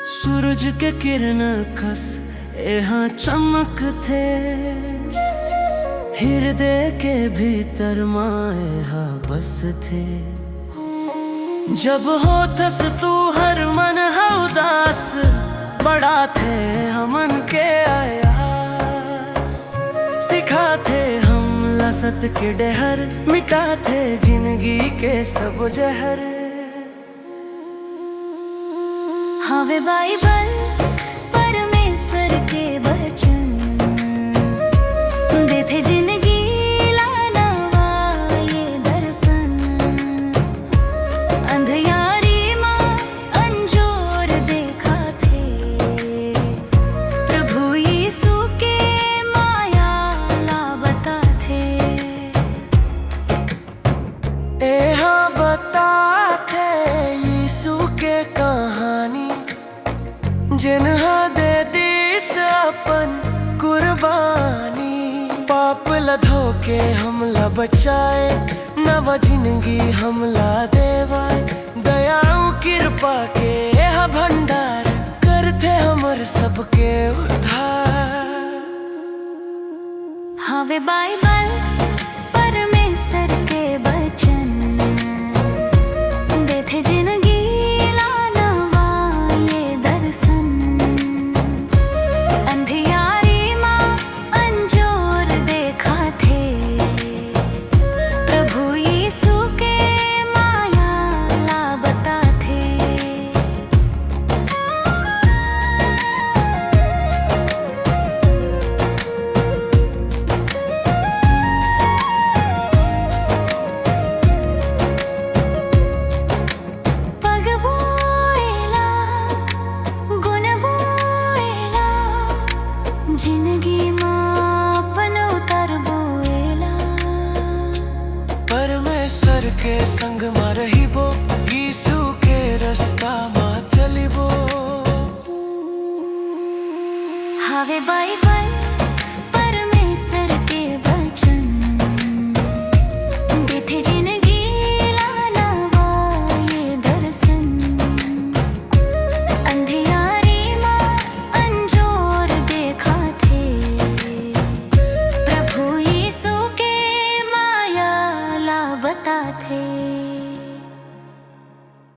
सूरज के किरण खस यहाँ चमक थे, हृदय के भीतर माए हा बस थे। जब होतस तू हर मन हा उदास, बड़ा थे हमन के आयास। सिखाते हम लसत के डहर, मिटाते जिंदगी के सब जहर। हवे बाइबल परमेश्वर के वचन, देते जिंदगी लानवा ये दर्शन। अंधियारी माँ अंजोर देखा थे, प्रभु यीशु के माया लावता थे। एहा बताते यीशु के कहानी, जिन्हा दे दीस अपन कुर्बानी। पाप लधो के हमला बचाए, नवा जिंदगी हमला देवाए। दयाओं कृपा के यह भंडार, करते हमर सबके उद्धार। हवे बाइबल परमेश्वर के वचन, देते जिंदगी जिंदगी माँ अपन उतर बोएला। परमेश्वर के संग में रहिबो, यीशु के रास्ता में चलिबो। हवे बाइबल